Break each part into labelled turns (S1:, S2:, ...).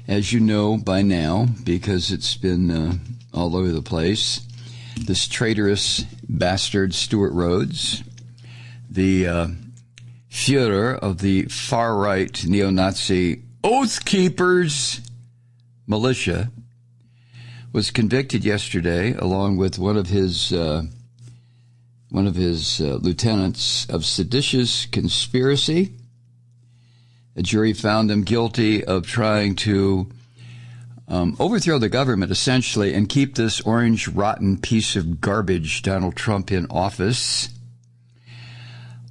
S1: as you know by now, because it's been all over the place, this traitorous bastard Stewart Rhodes, the Führer of the far-right neo-Nazi Oath Keepers militia, was convicted yesterday, along with one of his lieutenants, of seditious conspiracy. A jury found them guilty of trying to overthrow the government, essentially, and keep this orange, rotten piece of garbage, Donald Trump, in office.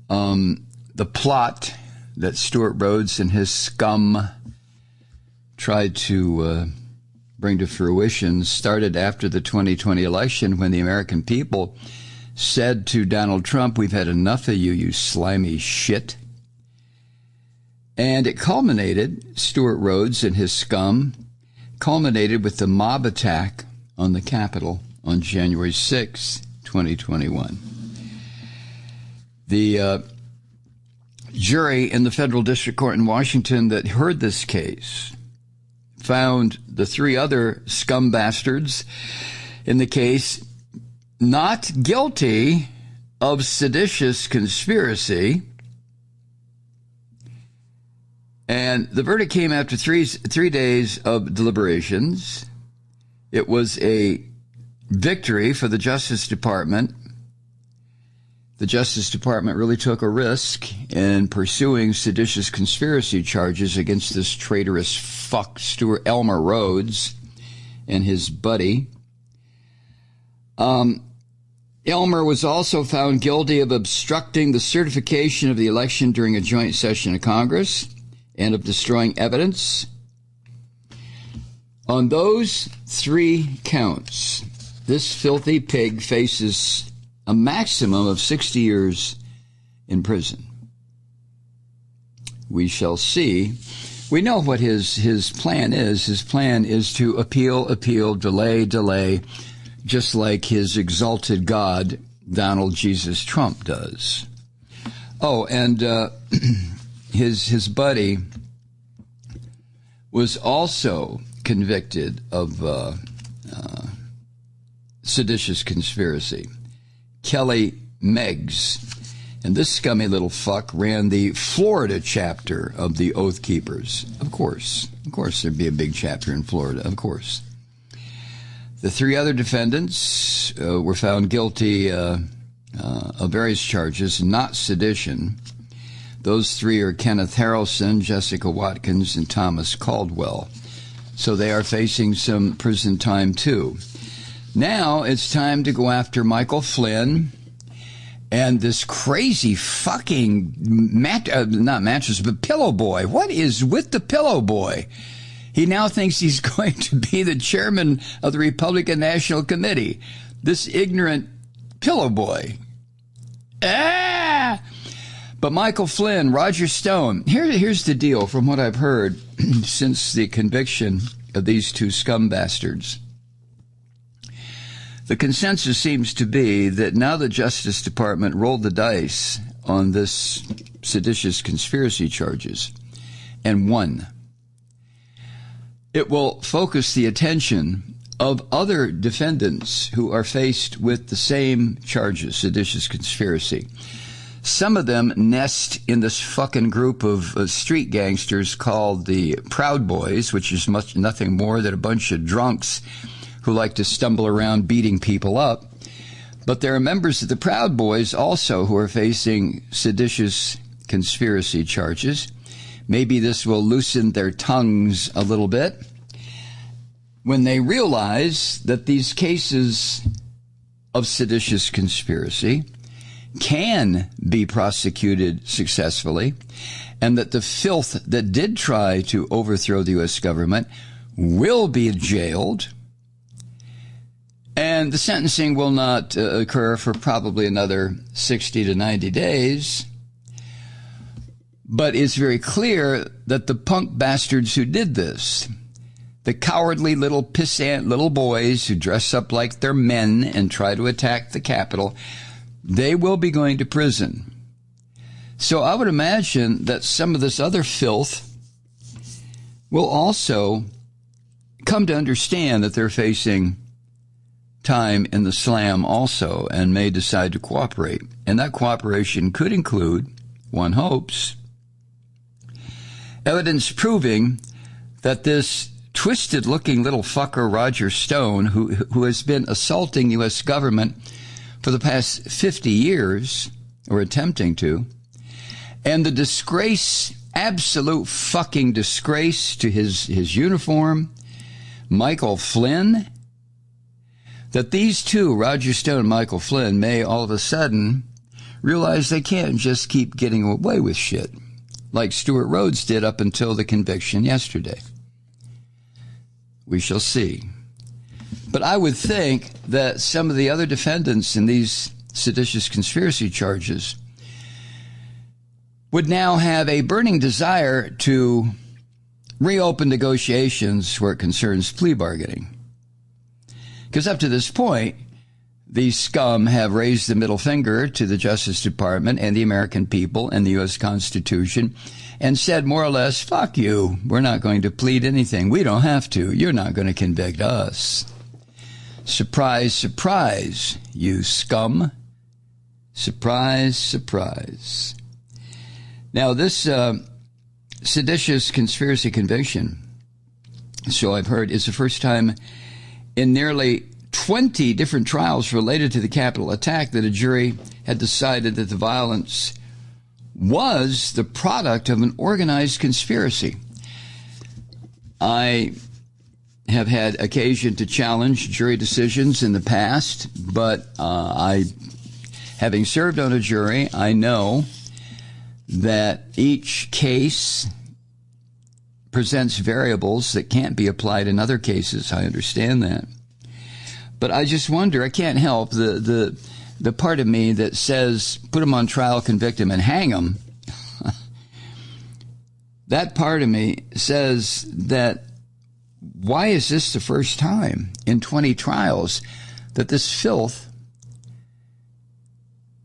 S1: The plot that Stewart Rhodes and his scum tried to bring to fruition started after the 2020 election, when the American people said to Donald Trump, "We've had enough of you, you slimy shit." And it culminated, Stewart Rhodes and his scum, culminated with the mob attack on the Capitol on January 6, 2021. The jury in the federal district court in Washington that heard this case found the three other scum bastards in the case not guilty of seditious conspiracy. And the verdict came after three days of deliberations. It was a victory for the Justice Department. The Justice Department really took a risk in pursuing seditious conspiracy charges against this traitorous fuck, Stewart Elmer Rhodes, and his buddy. Elmer was also found guilty of obstructing the certification of the election during a joint session of Congress and of destroying evidence. On those three counts, this filthy pig faces a maximum of 60 years in prison. We shall see. We know what his plan is. His plan is to appeal, delay, just like his exalted God, Donald Jesus Trump, does. Oh, and his buddy was also convicted of seditious conspiracy. Kelly Meggs. And this scummy little fuck ran the Florida chapter of the Oath Keepers. Of course there'd be a big chapter in Florida, of course. The three other defendants were found guilty of various charges, not sedition. Those three are Kenneth Harrelson, Jessica Watkins, and Thomas Caldwell. So they are facing some prison time, too. Now it's time to go after Michael Flynn and this crazy fucking, not mattress, but pillow boy. What is with the pillow boy? He now thinks he's going to be the chairman of the Republican National Committee. This ignorant pillow boy. But Michael Flynn, Roger Stone, here's the deal from what I've heard since the conviction of these two scum bastards. The consensus seems to be that now the Justice Department rolled the dice on this seditious conspiracy charges and won. It will focus the attention of other defendants who are faced with the same charges, seditious conspiracy. Some of them nest in this fucking group of street gangsters called the Proud Boys, which is nothing more than a bunch of drunks who like to stumble around beating people up. But there are members of the Proud Boys also who are facing seditious conspiracy charges. Maybe this will loosen their tongues a little bit when they realize that these cases of seditious conspiracy can be prosecuted successfully, and that the filth that did try to overthrow the U.S. government will be jailed, and the sentencing will not occur for probably another 60 to 90 days. But it's very clear that the punk bastards who did this, the cowardly little pissant little boys who dress up like they're men and try to attack the Capitol, they will be going to prison. So I would imagine that some of this other filth will also come to understand that they're facing time in the slam also and may decide to cooperate. And that cooperation could include, one hopes, evidence proving that this twisted-looking little fucker Roger Stone, who has been assaulting U.S. government for the past 50 years, or attempting to, and the disgrace, absolute fucking disgrace to his uniform, Michael Flynn, that these two, Roger Stone and Michael Flynn, may all of a sudden realize they can't just keep getting away with shit like Stewart Rhodes did up until the conviction yesterday. We shall see. But I would think that some of the other defendants in these seditious conspiracy charges would now have a burning desire to reopen negotiations where it concerns plea bargaining. Because up to this point, these scum have raised the middle finger to the Justice Department and the American people and the U.S. Constitution and said more or less, fuck you, we're not going to plead anything. We don't have to. You're not going to convict us. Surprise, surprise, you scum. Surprise, surprise. Now, this seditious conspiracy conviction, so I've heard, is the first time in nearly 20 different trials related to the Capitol attack that a jury had decided that the violence was the product of an organized conspiracy. I have had occasion to challenge jury decisions in the past, but having served on a jury, I know that each case presents variables that can't be applied in other cases. I understand that. But I just wonder, I can't help the part of me that says, put him on trial, convict him, and hang him. That part of me says that why is this the first time in 20 trials that this filth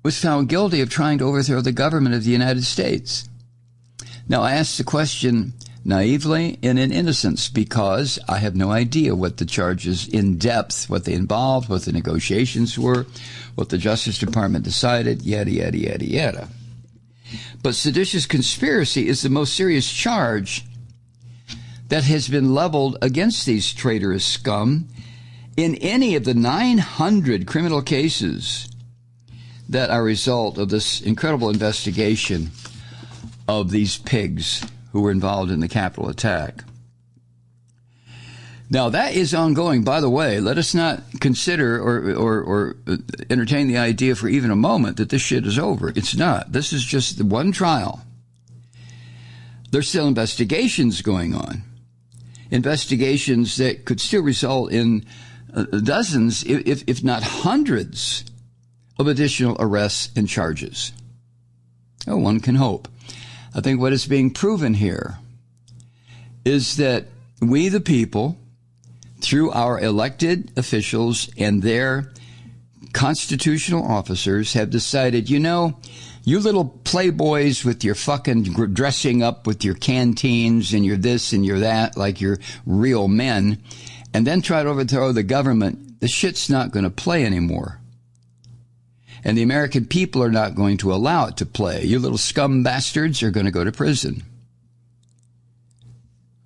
S1: was found guilty of trying to overthrow the government of the United States? Now, I ask the question naively and in innocence because I have no idea what the charges in depth, what they involved, what the negotiations were, what the Justice Department decided, yada, yada, yada, yada. But seditious conspiracy is the most serious charge that has been leveled against these traitorous scum in any of the 900 criminal cases that are a result of this incredible investigation of these pigs who were involved in the Capitol attack. Now, that is ongoing. By the way, let us not consider or entertain the idea for even a moment that this shit is over. It's not. This is just the one trial. There's still investigations going on. Investigations that could still result in dozens, if not hundreds, of additional arrests and charges. Oh, one can hope. I think what is being proven here is that we, the people, through our elected officials and their constitutional officers, have decided, you know, you little playboys with your fucking dressing up with your canteens and your this and your that like you're real men, and then try to overthrow the government, the shit's not going to play anymore. And the American people are not going to allow it to play. You little scum bastards are going to go to prison.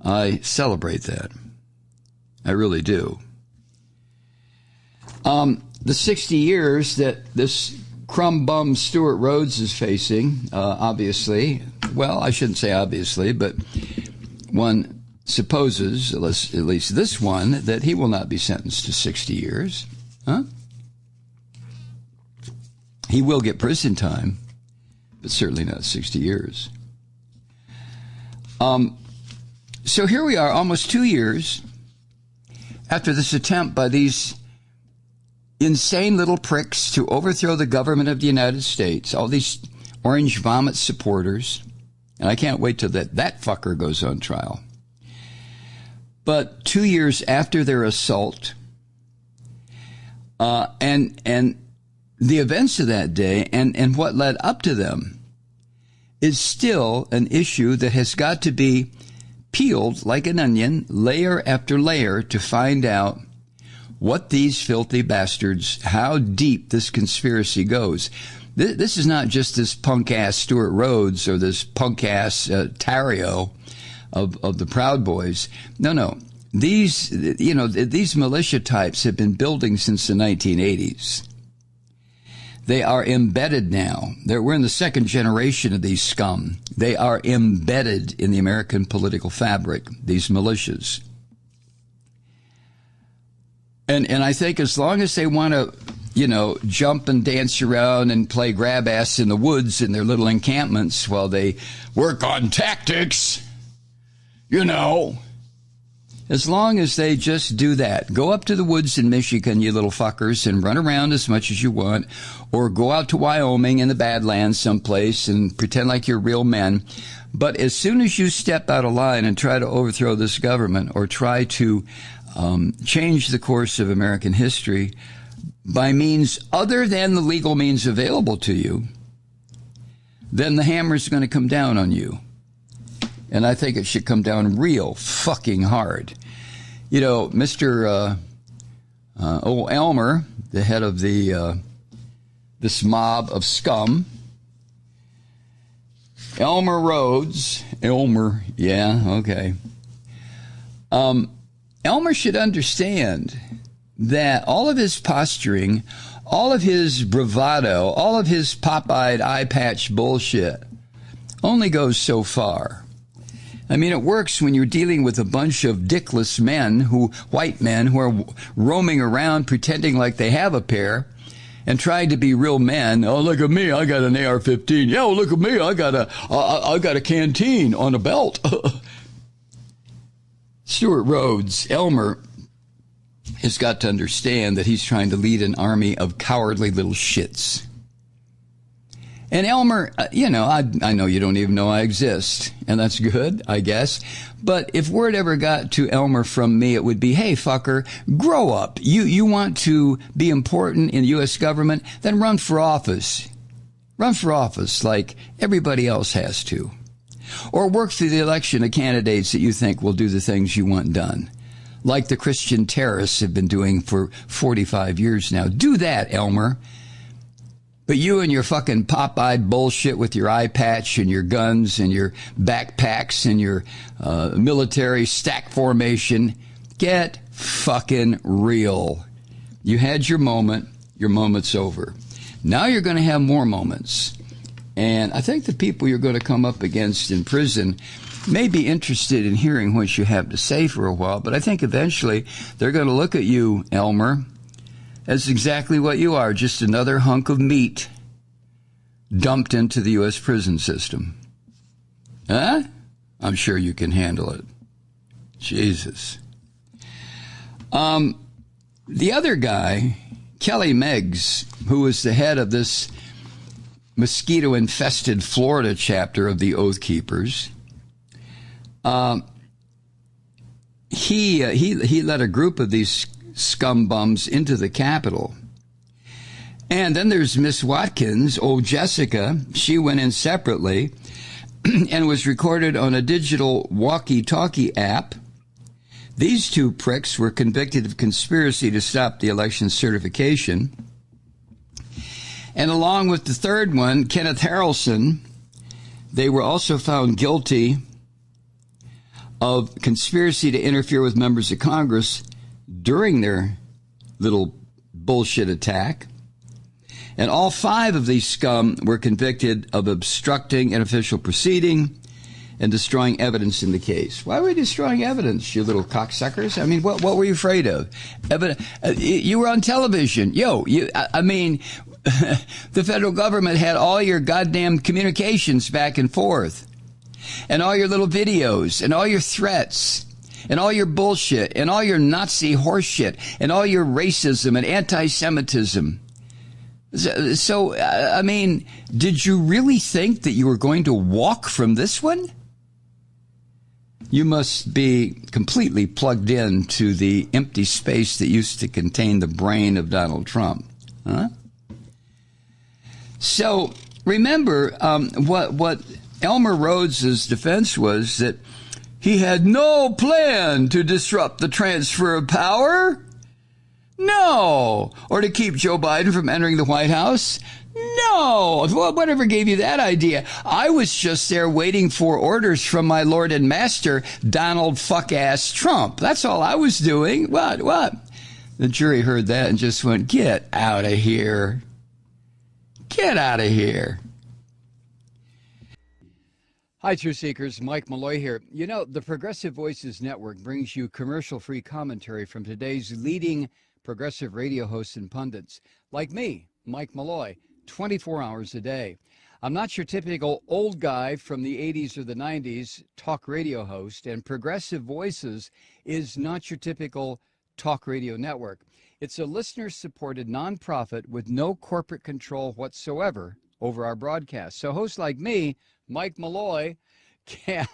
S1: I celebrate that. I really do. The 60 years that this crumb bum Stewart Rhodes is facing, obviously, well, I shouldn't say obviously, but one supposes, at least this one, that he will not be sentenced to 60 years. Huh? He will get prison time, but certainly not 60 years. So here we are, almost 2 years after this attempt by these insane little pricks to overthrow the government of the United States, all these orange vomit supporters, and I can't wait till that fucker goes on trial. But 2 years after their assault, and the events of that day and what led up to them is still an issue that has got to be peeled like an onion, layer after layer, to find out what these filthy bastards, how deep this conspiracy goes. This is not just this punk-ass Stewart Rhodes or this punk-ass Tario of the Proud Boys. No. These militia types have been building since the 1980s. They are embedded now. We're in the second generation of these scum. They are embedded in the American political fabric, these militias. And I think as long as they want to, jump and dance around and play grab ass in the woods in their little encampments while they work on tactics, as long as they just do that, go up to the woods in Michigan, you little fuckers, and run around as much as you want, or go out to Wyoming in the Badlands someplace and pretend like you're real men. But as soon as you step out of line and try to overthrow this government or try to change the course of American history by means other than the legal means available to you, then the hammer's going to come down on you. And I think it should come down real fucking hard. Mr. Old Elmer, the head of this mob of scum, Elmer Rhodes, Elmer should understand that all of his posturing, all of his bravado, all of his pop-eyed eye patch bullshit only goes so far. I mean, it works when you're dealing with a bunch of dickless men, white men, who are roaming around pretending like they have a pair and trying to be real men. Oh, look at me, I got an AR-15. Yeah, look at me, I got a canteen on a belt. Stewart Rhodes, Elmer, has got to understand that he's trying to lead an army of cowardly little shits. And Elmer, I know you don't even know I exist, and that's good, I guess. But if word ever got to Elmer from me, it would be, hey, fucker, grow up. You want to be important in the U.S. government? Then run for office. Run for office like everybody else has to. Or work through the election of candidates that you think will do the things you want done, like the Christian terrorists have been doing for 45 years now. Do that, Elmer. But you and your fucking pop-eyed bullshit with your eye patch and your guns and your backpacks and your military stack formation, get fucking real. You had your moment. Your moment's over. Now you're going to have more moments. And I think the people you're going to come up against in prison may be interested in hearing what you have to say for a while, but I think eventually they're going to look at you, Elmer, as exactly what you are, just another hunk of meat dumped into the U.S. prison system. Huh? I'm sure you can handle it. Jesus. The other guy, Kelly Meggs, who was the head of this mosquito-infested Florida chapter of the Oath Keepers, he led a group of these scum bums into the Capitol. And then there's Miss Watkins, old Jessica. She went in separately and was recorded on a digital walkie-talkie app. These two pricks were convicted of conspiracy to stop the election certification. And along with the third one, Kenneth Harrelson, they were also found guilty of conspiracy to interfere with members of Congress during their little bullshit attack. And all five of these scum were convicted of obstructing an official proceeding and destroying evidence in the case. Why were you destroying evidence, you little cocksuckers? I mean, what were you afraid of? You were on television. The federal government had all your goddamn communications back and forth, and all your little videos, and all your threats, and all your bullshit, and all your Nazi horseshit, and all your racism and anti-Semitism. So, did you really think that you were going to walk from this one? You must be completely plugged into the empty space that used to contain the brain of Donald Trump. Huh? So, remember what Elmer Rhodes' defense was, that He had no plan to disrupt the transfer of power. No. Or to keep Joe Biden from entering the White House. No. Well, whatever gave you that idea? I was just there waiting for orders from my Lord and Master, Donald fuck-ass Trump. That's all I was doing. What? The jury heard that and just went, get out of here. Get out of here. Hi, Truth Seekers. Mike Malloy here. You know, the Progressive Voices Network brings you commercial-free commentary from today's leading progressive radio hosts and pundits, like me, Mike Malloy, 24 hours a day. I'm not your typical old guy from the 80s or the 90s talk radio host, and Progressive Voices is not your typical talk radio network. It's a listener-supported nonprofit with no corporate control whatsoever over our broadcast. So hosts like me, Mike Malloy,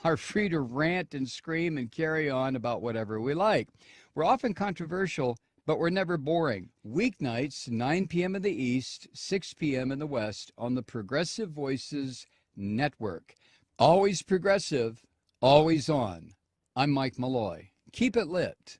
S1: are free to rant and scream and carry on about whatever we like. We're often controversial, but we're never boring. Weeknights, 9 p.m. in the East, 6 p.m. in the West on the Progressive Voices Network. Always progressive, always on. I'm Mike Malloy. Keep it lit.